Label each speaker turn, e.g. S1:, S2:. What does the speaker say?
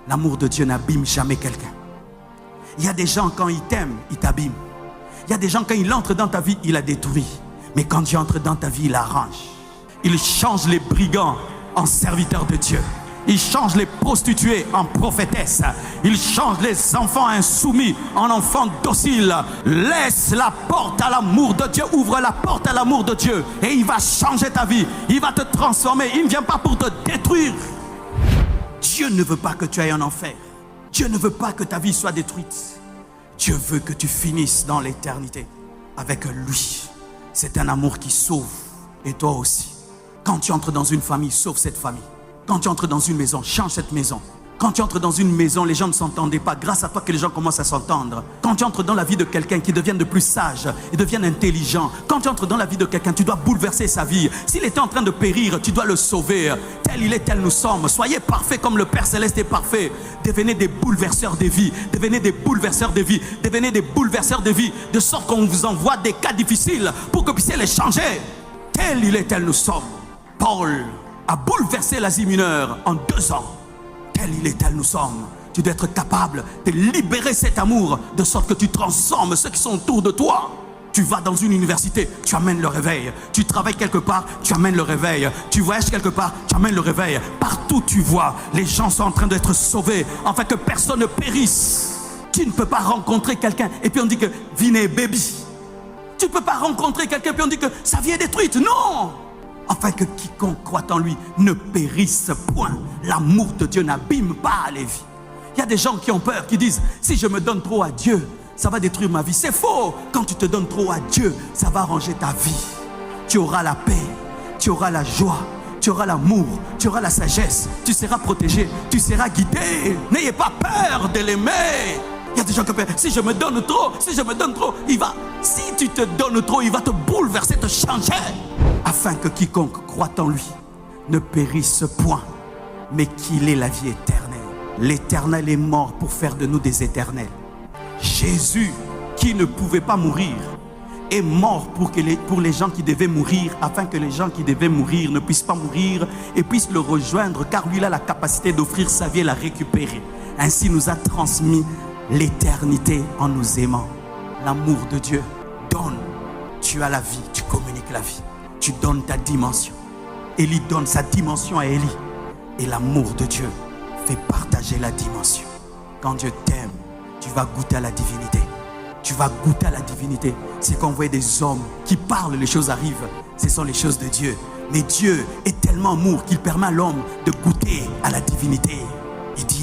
S1: L'amour de Dieu n'abîme jamais quelqu'un. Il y a des gens, quand ils t'aiment, ils t'abîment. Il y a des gens, quand il entre dans ta vie, il la détruit. Mais quand Dieu entre dans ta vie, il arrange. Il change les brigands en serviteurs de Dieu. Il change les prostituées en prophétesses. Il change les enfants insoumis en enfants dociles. Laisse la porte à l'amour de Dieu. Ouvre la porte à l'amour de Dieu. Et il va changer ta vie. Il va te transformer. Il ne vient pas pour te détruire. Dieu ne veut pas que tu ailles en enfer. Dieu ne veut pas que ta vie soit détruite. Dieu veut que tu finisses dans l'éternité avec lui. C'est un amour qui sauve. Et toi aussi. Quand tu entres dans une famille, sauve cette famille. Quand tu entres dans une maison, change cette maison. Quand tu entres dans une maison, les gens ne s'entendaient pas. Grâce à toi que les gens commencent à s'entendre. Quand tu entres dans la vie de quelqu'un, qui devient de plus sage et devient intelligent. Quand tu entres dans la vie de quelqu'un, tu dois bouleverser sa vie. S'il était en train de périr, tu dois le sauver. Tel il est, tel nous sommes. Soyez parfaits comme le Père Céleste est parfait. Devenez des bouleverseurs de vie. Devenez des bouleverseurs de vie. Devenez des bouleverseurs de vie. De sorte qu'on vous envoie des cas difficiles pour que vous puissiez les changer. Tel il est, tel nous sommes. Paul a bouleversé l'Asie mineure en 2 ans. Tel il est, tel nous sommes. Tu dois être capable de libérer cet amour de sorte que tu transformes ceux qui sont autour de toi. Tu vas dans une université, tu amènes le réveil. Tu travailles quelque part, tu amènes le réveil. Tu voyages quelque part, tu amènes le réveil. Partout tu vois, les gens sont en train d'être sauvés afin que personne ne périsse. Tu ne peux pas rencontrer quelqu'un et puis on dit que vie n'est baby. Tu ne peux pas rencontrer quelqu'un et puis on dit que sa vie est détruite. Non! Afin que quiconque croit en lui ne périsse point. L'amour de Dieu n'abîme pas les vies. Il y a des gens qui ont peur, qui disent « Si je me donne trop à Dieu, ça va détruire ma vie. » C'est faux. Quand tu te donnes trop à Dieu, ça va arranger ta vie. Tu auras la paix, tu auras la joie, tu auras l'amour, tu auras la sagesse. Tu seras protégé, tu seras guidé. N'ayez pas peur de l'aimer. Il y a des gens qui ont peur. Si je me donne trop, il va... Si tu te donnes trop, il va te bouleverser, te changer. Afin que quiconque croit en lui ne périsse point, mais qu'il ait la vie éternelle. L'Éternel est mort pour faire de nous des éternels. Jésus, qui ne pouvait pas mourir, est mort pour les gens qui devaient mourir, afin que les gens qui devaient mourir ne puissent pas mourir et puissent le rejoindre, car lui il a la capacité d'offrir sa vie et la récupérer. Ainsi nous a transmis l'éternité en nous aimant. L'amour de Dieu donne. Tu as la vie, tu communiques la vie. Tu donnes ta dimension. Élie donne sa dimension à Élie. Et l'amour de Dieu fait partager la dimension. Quand Dieu t'aime, tu vas goûter à la divinité. Tu vas goûter à la divinité. C'est qu'on voit des hommes qui parlent, les choses arrivent. Ce sont les choses de Dieu. Mais Dieu est tellement amour qu'il permet à l'homme de goûter à la divinité. Il dit